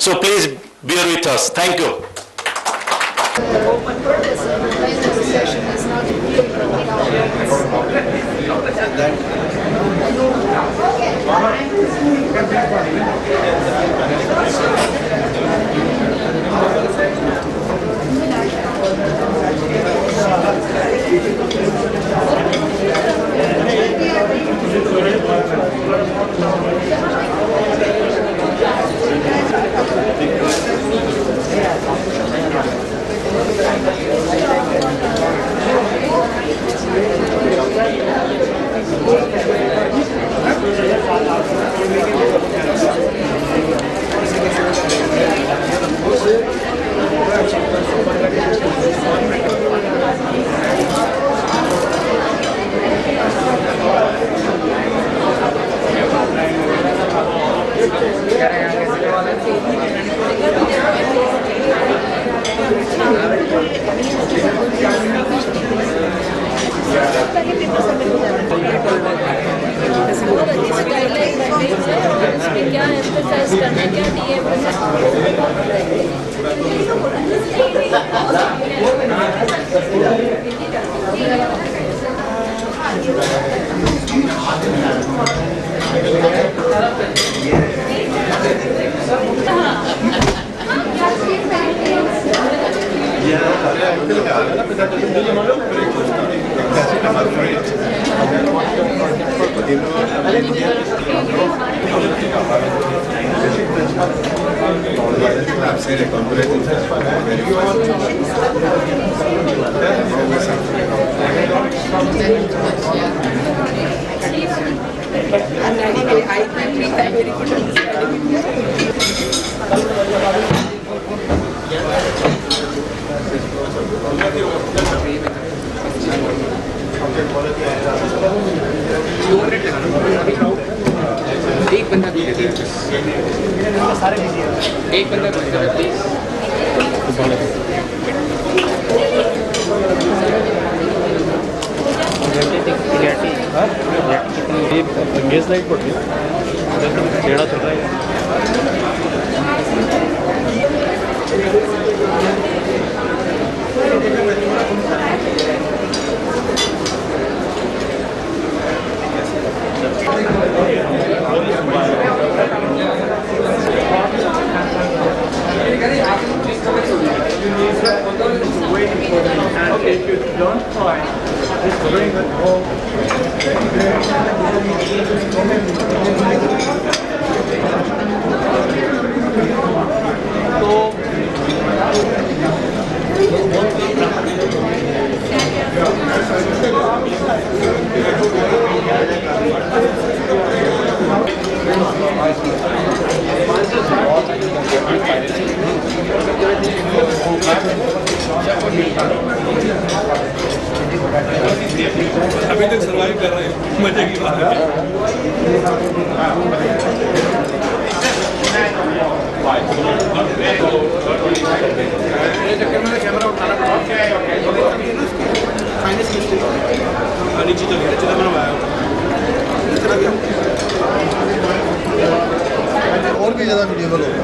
So please bear with us. Thank you. The open purpose of the plenary session is not to deal with क्या emphasise करना क्या एक बंदा please gas light पड़ गई टेढ़ा चल रहा है Okay, if you don't try, just bring it home. अभी तक सर्वाइव कर रहे हैं मजे की बात है नीचे चलिए और भी ज़्यादा मीडिएबल होगा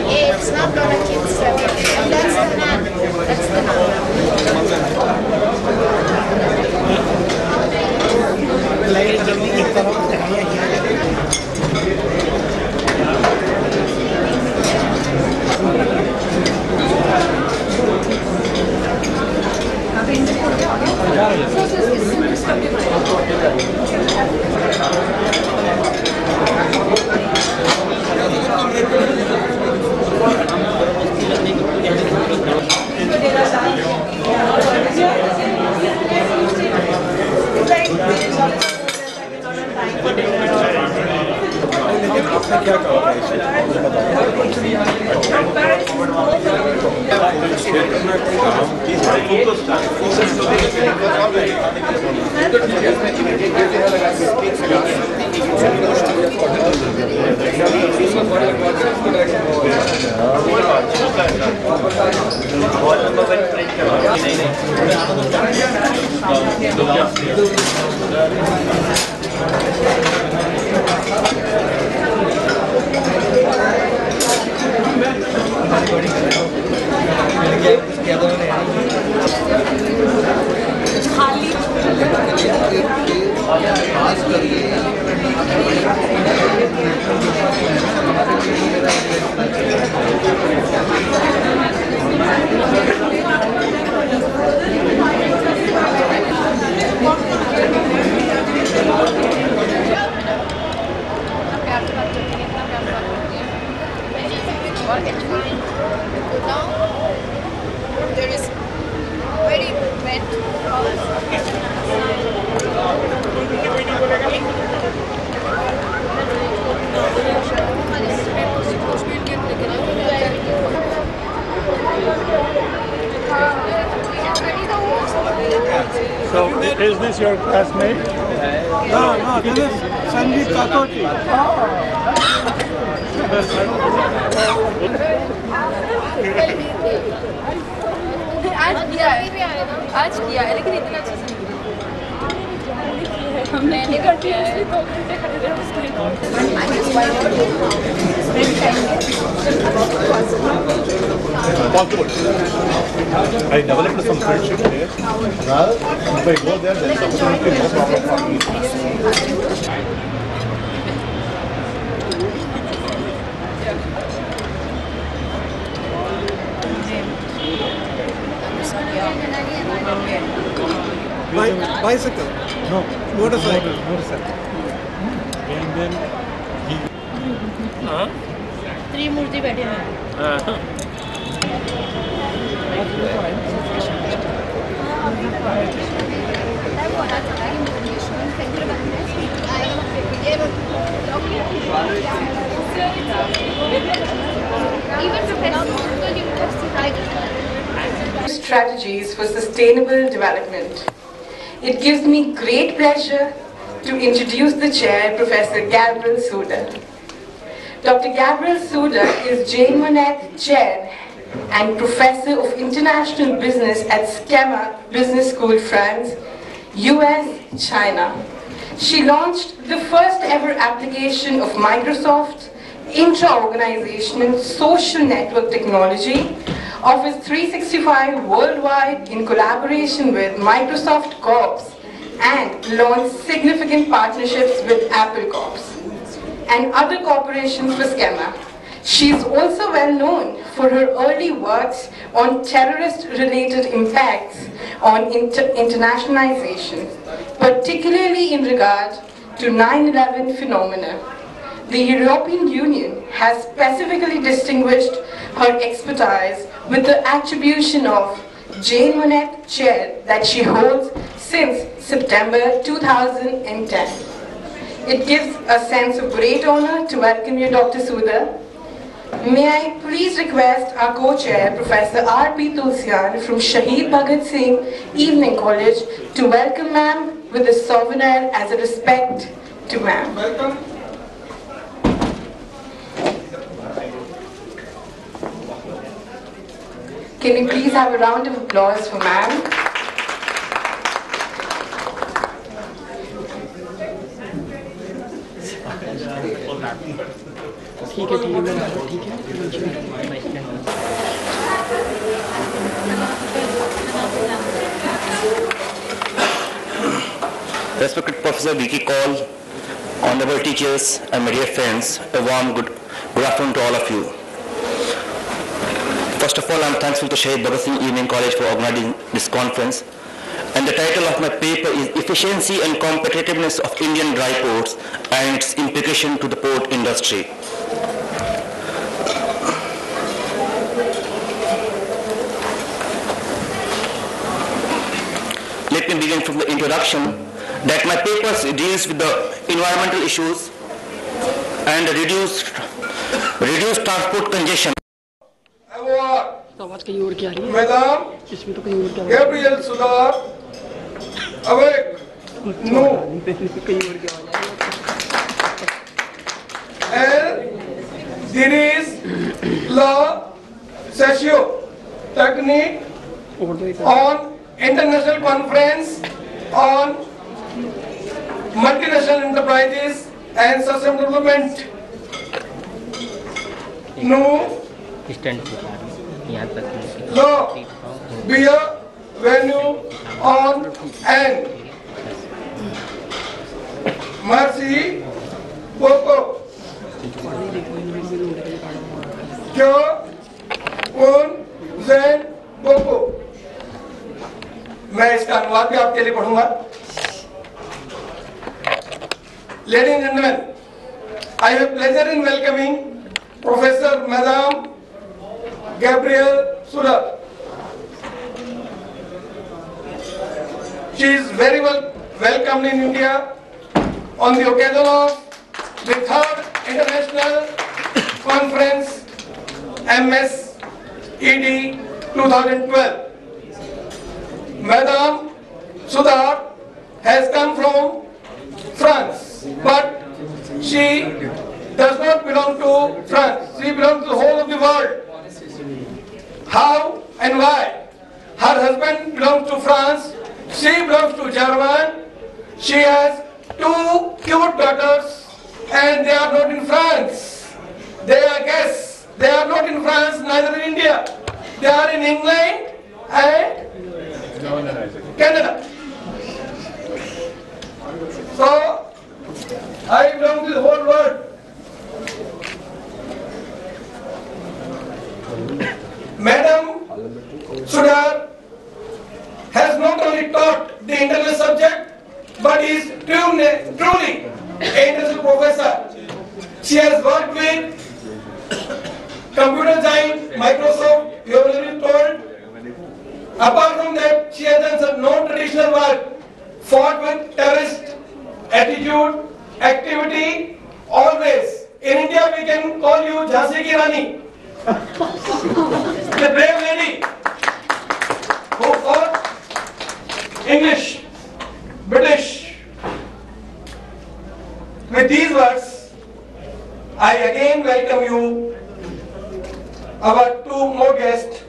It's not gonna keep seven. That's the man. That's the man. क्या क्षेत्र में काम की साइकिल तो There is very wet So, is this your classmate? No, this is Sandeep Kakoti. आज किया है लेकिन इतना अच्छा से मैंने कर दिया है 2 घंटे खड़े रहे I developed some friendship there. Well, if I go there, then absolutely no problem for me. Bicycle. No. Motorcycle. Motorcycle. And then he. त्रिमूर्ति बैठे हैं Strategies for sustainable development. It gives me great pleasure to introduce the chair, Professor Gabriel Souda. Dr. Gabriel Souda is Jane Monnet Chair and Professor of International Business at SKEMA Business School, France, US, China. She launched the first ever application of Microsoft intra-organizational social network technology, Office 365 worldwide in collaboration with Microsoft Corps, and launched significant partnerships with Apple Corps and other corporations for SKEMA. She is also well known for her early works on terrorist-related impacts on internationalization, particularly in regard to 9/11 phenomena. The European Union has specifically distinguished her expertise with the attribution of Jane Monnet Chair that she holds since September 2010. It gives a sense of great honor to welcome you, Dr. Souda. May I please request our co-chair, Professor R.P. Tulsian from Shaheed Bhagat Singh Evening College, to welcome ma'am with a souvenir as a respect to ma'am. Welcome. Can we please have a round of applause for ma'am? Respected Professor Vicky Kaul, honorable teachers and my dear friends, a warm good afternoon to all of you. First of all, I am thankful to Shaheed Bhagat Singh Evening College for organizing this conference. And the title of my paper is Efficiency and Competitiveness of Indian Dry Ports and its Implication to the Port Industry. Let me begin from the introduction that my paper deals with the environmental issues and reduced transport congestion. आवाज कहीं और की आ रही है। Madam इसमें तो कहीं और की आवाज Gabriel Sudar, awake. No. कहीं और की आवाज आ रही है। And Diniz La Sessio, technique और तो एक on international conference on multinational enterprises and sustainable development. No. यहाँ तक Law be a venue on and Mercy Poco Kyo Un Zen Poco। मैं इसका अनुवाद भी आपके लिए पढ़ूंगा। Ladies and gentlemen, I have pleasure in welcoming Professor Madam Gabriel Sudar. She is very well welcomed in India on the occasion of the 3rd International Conference MSED 2012. Madame Sudar has come from France, but she does not belong to France. She belongs to the whole of the world. How and why? Her husband belongs to France, she belongs to Germany. She has 2 cute daughters and they are not in France. They are guests. They are not in France, neither in India. They are in England and Canada. So, I belong to the whole world. Madam Sudar has not only taught the international subject, but is truly an international professor. She has worked with computer giant Microsoft, you have already told. Apart from that, she has done some non-traditional work, fought with terrorist attitude, activity, always. In India, we can call you Jhansi Ki Rani, the brave lady who fought English, British. With these words, I again welcome you. Our 2 more guests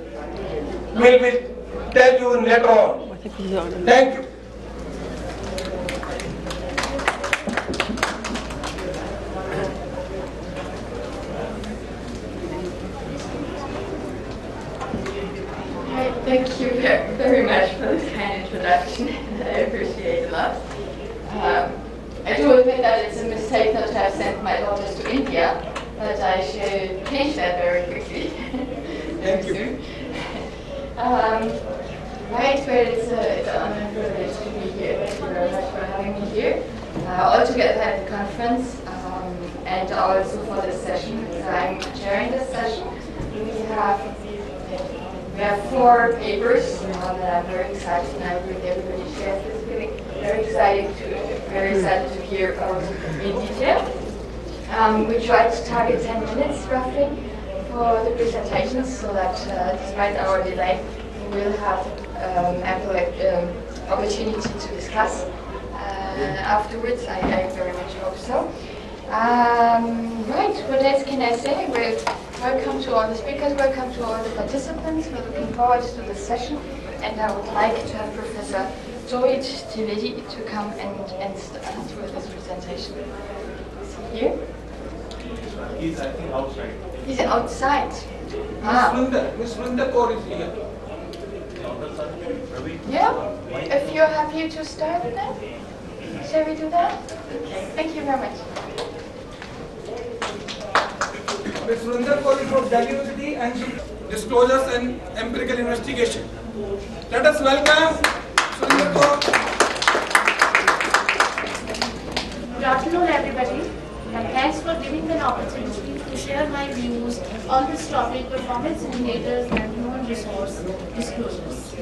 will tell you later on. Thank you. Thank you very much for this kind introduction. I appreciate it a lot. I do admit that it's a mistake not to have sent my daughters to India, but I should change that very quickly. Very soon. Right, well, it's an honor and privilege to be here. Thank you very much for having me here. Altogether at the conference, and also for this session, because I'm chairing this session. We have 4 papers that I'm very excited, and I believe everybody shares this feeling. Very excited to hear in detail. We try to target 10 minutes roughly for the presentations, so that despite our delay, we will have ample opportunity to discuss afterwards. I very much hope so. Right, what else can I say? Welcome to all the speakers, welcome to all the participants. We're looking forward to this session, and I would like to have Professor Zoid Trivedi to come and start with his presentation. Is he here? He's, I think, outside. He's outside. Miss Vrunda Kaur is here. Yeah, if you're happy to start then, shall we do that? Okay, thank you very much. Ms. Surinder Kaur is from Delhi University and she disclosures and empirical investigation. Let us welcome Surinder Kaur. Good afternoon, everybody, and thanks for giving me an opportunity to share my views on this topic, performance indicators and human resource disclosures.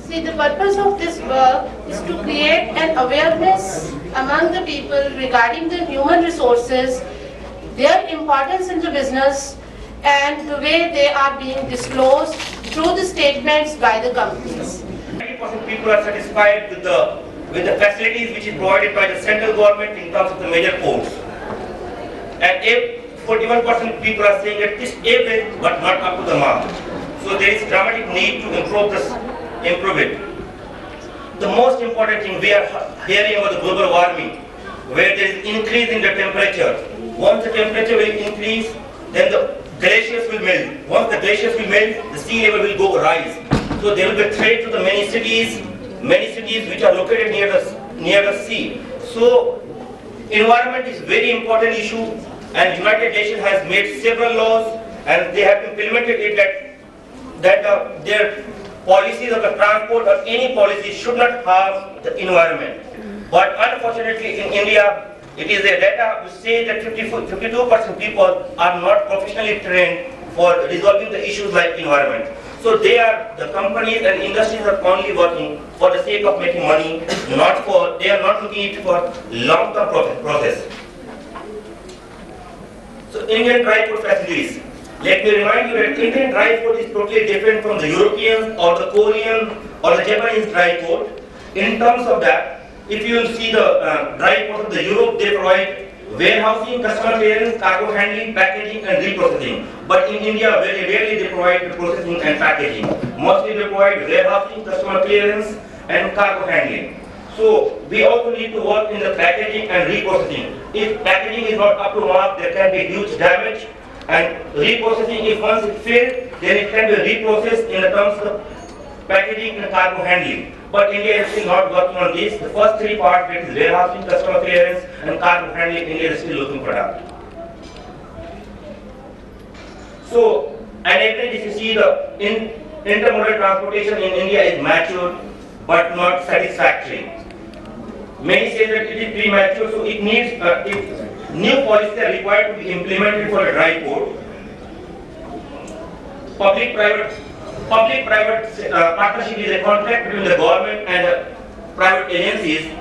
See, the purpose of this work is to create an awareness among the people regarding the human resources, their importance in the business, and the way they are being disclosed through the statements by the companies. 90% people are satisfied with the facilities which is provided by the central government in terms of the major ports. And 41% people are saying that it's average but not up to the mark. So there is dramatic need to improve it. The most important thing, we are hearing about the global warming, where there is increase in the temperature. Once the temperature will increase, then the glaciers will melt. Once the glaciers will melt, the sea level will rise. So there will be a threat to the many cities which are located near the sea. So environment is very important issue, and United Nations has made several laws, and they have implemented it that their policies of the transport or any policy should not harm the environment. But unfortunately in India, it is a data which says that 52% people are not professionally trained for resolving the issues like environment. So the companies and industries are only working for the sake of making money, they are not looking at it for long-term process. So Indian dry port facilities. Let me remind you that Indian dry port is totally different from the European or the Korean or the Japanese dry port. In terms of that, if you will see the dry port of the Europe, they provide warehousing, customer clearance, cargo handling, packaging and reprocessing. But in India, very rarely they provide processing and packaging. Mostly they provide warehousing, customer clearance and cargo handling. So we also need to work in the packaging and reprocessing. If packaging is not up to mark, there can be huge damage. And reprocessing, if once it failed, then it can be reprocessed in the terms of packaging and cargo handling. But India is still not working on this. The first three parts, that is warehousing, customer clearance and cargo handling, India is still looking for that. So, and if you see the intermodal transportation in India is mature but not satisfactory. Many say that it is premature, so it needs new policies are required to be implemented for a dry port. Public-private partnership is a contract between the government and private agencies.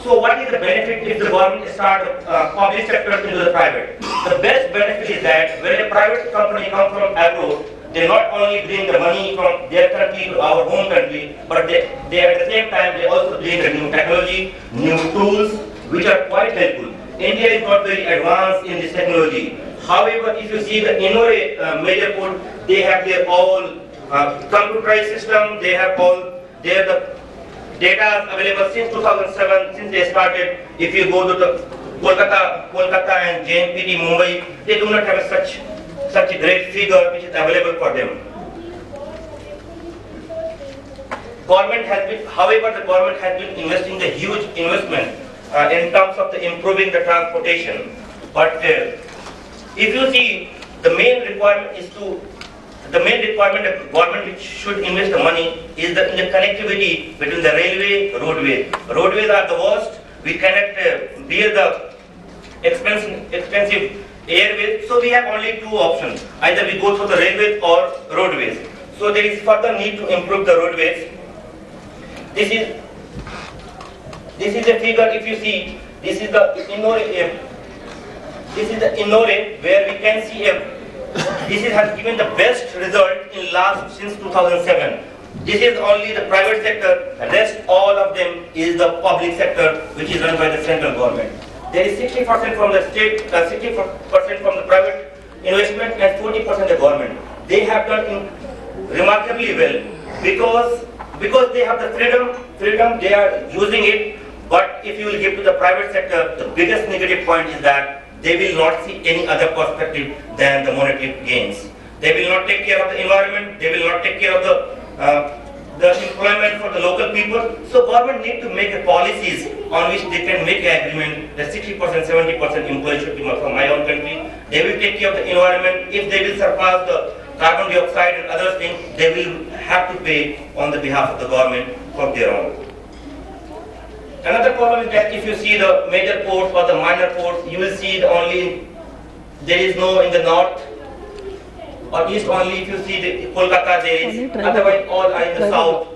So what is the benefit if the government starts public sector into the private? The best benefit is that when a private company comes from abroad, they not only bring the money from their country to our home country, but they at the same time they also bring the new technology, new tools, which are quite helpful. India is not very advanced in this technology. However, if you see the Innore major port, they have their own computerized system, they have the data available since 2007, since they started. If you go to the Kolkata and JNPT, Mumbai, they do not have such a great figure which is available for them. However, the government has been investing the huge investment in terms of improving the transportation. But if you see, the main requirement that the government should invest the money is in the connectivity between the railway, roadway. Roadways are the worst. We cannot bear the expensive airways. So we have only two options. Either we go through the railways or roadways. So there is further need to improve the roadways. This is a figure. If you see, this is the Innore, where we can see this has given the best result in since 2007. This is only the private sector. The rest, all of them, is the public sector, which is run by the central government. There is 60% from the state, 60% from the private investment, and 40% the government. They have done remarkably well because they have the freedom. They are using it. But if you will give to the private sector, the biggest negative point is that they will not see any other perspective than the monetary gains. They will not take care of the environment. They will not take care of the employment for the local people. So government need to make policies on which they can make an agreement that 60%, 70% employees should be from my own country. They will take care of the environment. If they will surpass the carbon dioxide and other things, they will have to pay on the behalf of the government for their own. Another problem is that if you see the major ports or the minor ports, you will see there is no in the north or east only. If you see the Kolkata, there is, otherwise all are in the south.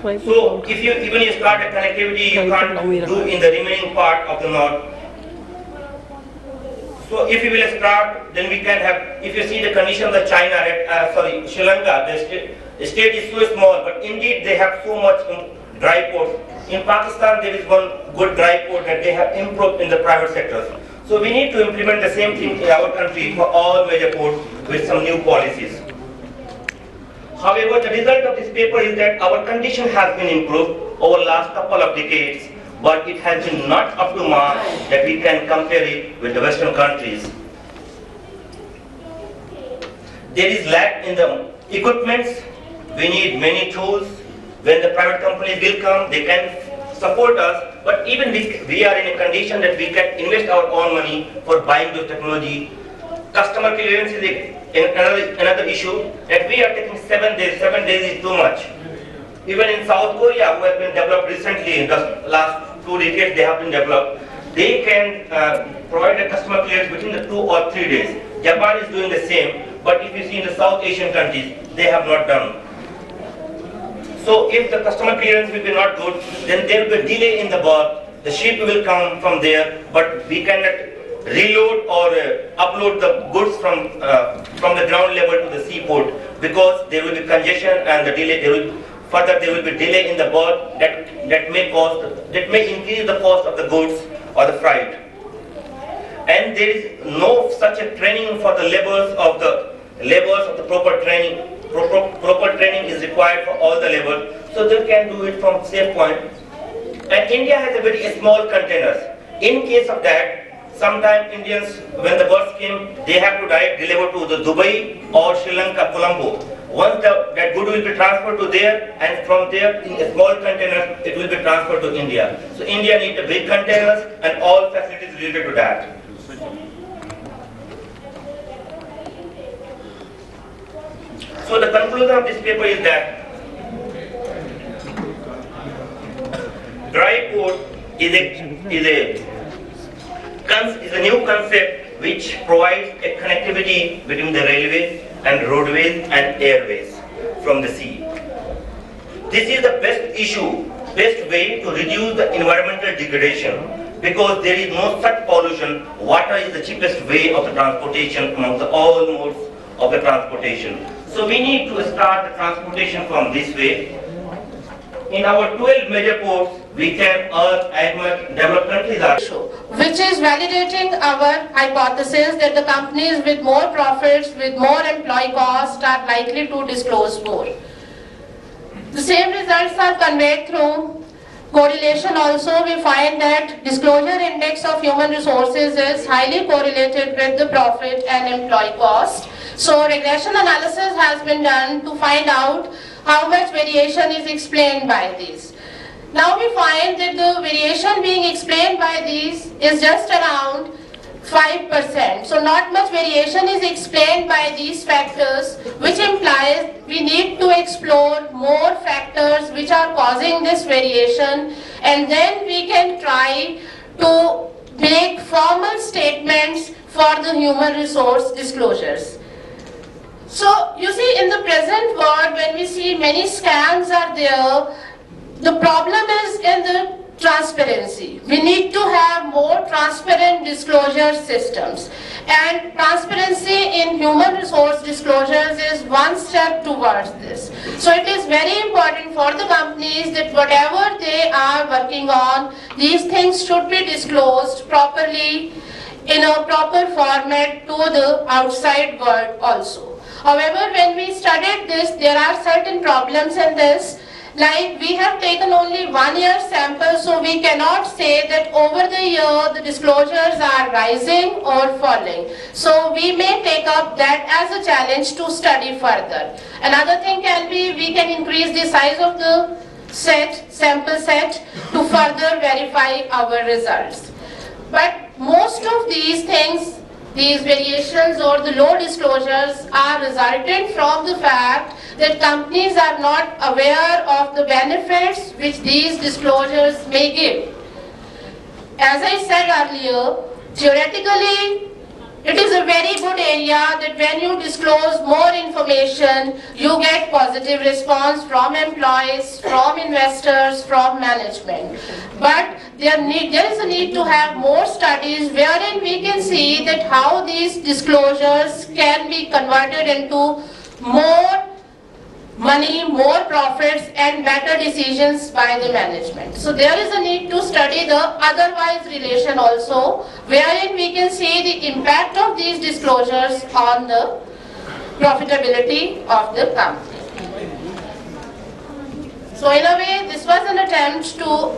So if you even you start a connectivity, you can't do in the remaining part of the node. So if you will start, then we can have, if you see the condition of the China, Sri Lanka, the state is so small, but indeed they have so much dry ports. In Pakistan, there is one good dry port that they have improved in the private sectors. So we need to implement the same thing in our country for all major ports with some new policies. However, the result of this paper is that our condition has been improved over the last couple of decades, but it has been not up to mark that we can compare it with the Western countries. There is lack in the equipments. We need many tools. When the private companies will come, they can support us, but even we are in a condition that we can invest our own money for buying those technology. Customer clearance is another issue that we are taking 7 days. 7 days is too much. Even in South Korea, who has been developed recently, in the last 2 decades they have been developed, they can provide a customer clearance within the 2 or 3 days. Japan is doing the same, but if you see in the South Asian countries, they have not done. So if the customer clearance will be not good, then there will be delay in the berth. The ship will come from there, but we cannot reload or upload the goods from the ground level to the seaport, because there will be congestion and the delay. There will be delay in the berth that may increase the cost of the goods or the freight. And there is no such a training for the laborers of the proper training. Proper training is required for all the laborers, so they can do it from safe point. And India has a very small containers. In case of that, sometimes Indians, when the birds came, they have to deliver to the Dubai or Sri Lanka, Colombo. Once that good will be transferred to there, and from there in a small container, it will be transferred to India. So India needs a big containers and all facilities related to that. So the conclusion of this paper is that dry port is a new concept which provides a connectivity between the railways and roadways and airways from the sea. This is the best way to reduce the environmental degradation, because there is no such pollution. Water is the cheapest way of the transportation among all modes of the transportation. So we need to start the transportation from this way. In our 12 major ports, we can earn as much developed countries are. Which is validating our hypothesis that the companies with more profits, with more employee costs are likely to disclose more. The same results are conveyed through correlation also. We find that disclosure index of human resources is highly correlated with the profit and employee cost. So regression analysis has been done to find out how much variation is explained by these. Now we find that the variation being explained by these is just around 5%. So not much variation is explained by these factors, which implies we need to explore more factors which are causing this variation, and then we can try to make formal statements for the human resource disclosures. So you see, in the present world, when we see many scams are there, the problem is in the transparency. We need to have more transparent disclosure systems, and transparency in human resource disclosures is one step towards this. So it is very important for the companies that whatever they are working on, these things should be disclosed properly in a proper format to the outside world also. However, when we studied this, there are certain problems in this. Like, we have taken only 1 year sample, so we cannot say that over the year the disclosures are rising or falling. So we may take up that as a challenge to study further. Another thing can be, we can increase the size of the sample set to further verify our results. But most of these things, these variations or the low disclosures, are resultant from the fact that companies are not aware of the benefits which these disclosures may give. As I said earlier, theoretically, It is a very good area that when you disclose more information, you get positive response from employees, from investors, from management. But there is a need to have more studies wherein we can see that how these disclosures can be converted into more money, more profits and better decisions by the management. So there is a need to study the otherwise relation also, wherein we can see the impact of these disclosures on the profitability of the company. So in a way, this was an attempt to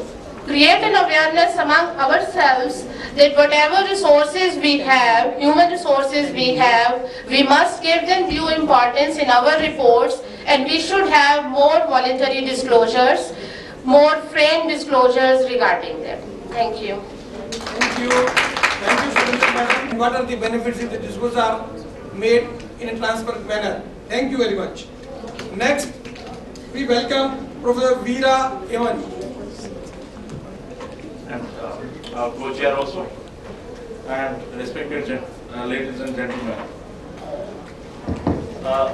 create an awareness among ourselves that whatever resources we have, human resources we have, we must give them due importance in our reports, and we should have more voluntary disclosures, more framed disclosures regarding them. Thank you. Thank you. Thank you, Sunita Madam. What are the benefits if the disclosures are made in a transparent manner? Thank you very much. Next, we welcome Professor Veera Evan. And our co-chair also, and respected ladies and gentlemen.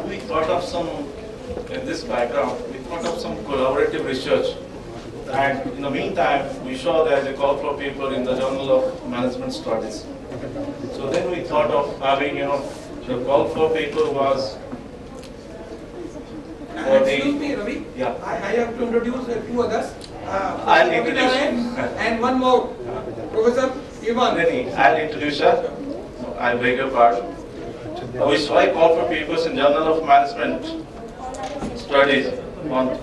We thought of some, in this background, we thought of some collaborative research, and in the meantime, we saw there is a call for paper in the Journal of Management Studies. So then we thought of having, the call for paper was Excuse me, Ravi. Yeah. I have to introduce two others. I'll introduce. And one more, Professor Ivan. I'll introduce her. I beg your pardon. We saw a call for papers in Journal of Management Studies on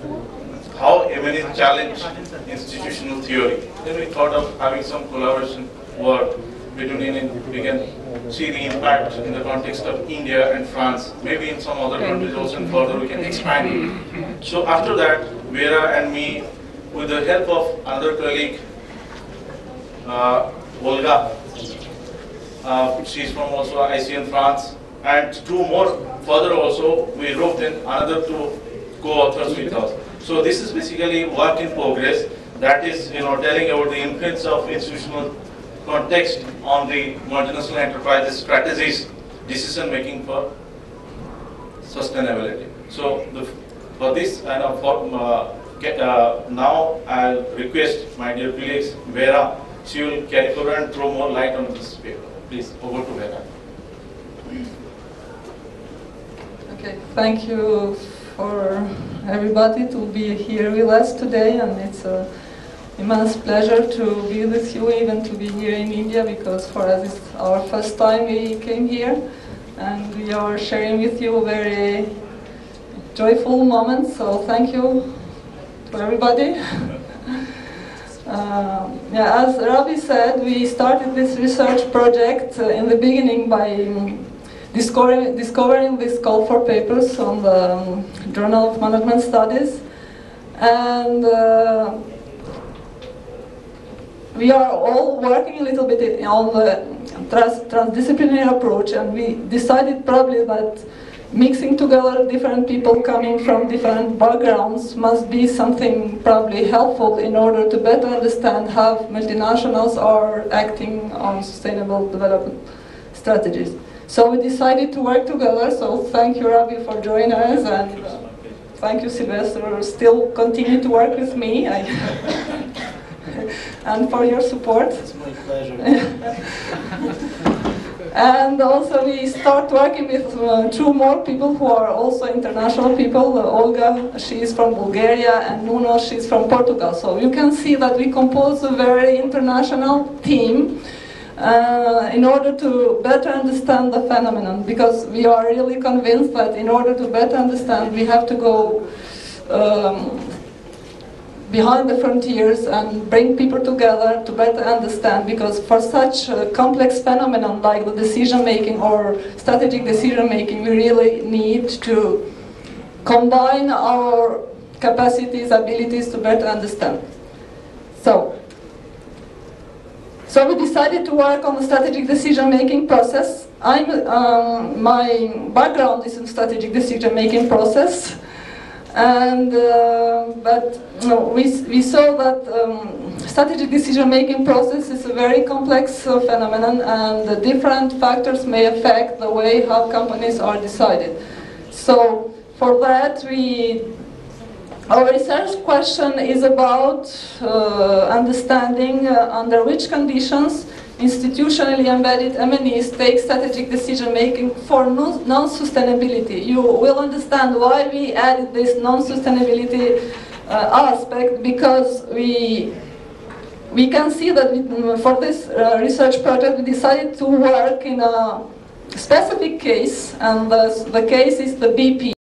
how M&A challenge institutional theory. Then we thought of having some collaboration work between, we can see the impact in the context of India and France, maybe in some other countries also, and further we can expand it. So after that, Veera and me, with the help of another colleague, Olga, she's from also ICN France, and two more further also, we wrote in another two co-authors with us. So this is basically work in progress, that is, telling about the influence of institutional context on the multinational enterprises strategies, decision making for sustainability. So for this, now I'll request my dear colleagues, Veera, she will carry forward and throw more light on this paper. Please, over to Veera. Okay, thank you for everybody to be here with us today, and it's an immense pleasure to be with you, even to be here in India, because for us it's our first time we came here, and we are sharing with you very joyful moments, so thank you to everybody. As Ravi said, we started this research project in the beginning by discovering this call for papers on the Journal of Management Studies, and we are all working a little bit on the transdisciplinary approach, and we decided probably that mixing together different people coming from different backgrounds must be something probably helpful in order to better understand how multinationals are acting on sustainable development strategies. So we decided to work together, so thank you, Ravi, for joining us, and thank you, Sylvester, still continue to work with me, and for your support. It's my pleasure. And also we start working with two more people who are also international people. Olga, she is from Bulgaria, and Nuno, she's from Portugal. So you can see that we compose a very international team in order to better understand the phenomenon, because we are really convinced that in order to better understand, we have to go behind the frontiers and bring people together to better understand, because for such a complex phenomenon like the decision making or strategic decision making, we really need to combine our capacities, abilities to better understand. So we decided to work on the strategic decision making process. My background is in strategic decision making process. And but we saw that strategic decision-making process is a very complex phenomenon, and the different factors may affect the way how companies are decided. So for that, our research question is about understanding under which conditions institutionally embedded MNEs take strategic decision-making for non-sustainability. You will understand why we added this non-sustainability aspect, because we can see that for this research project we decided to work in a specific case, and the case is the BP.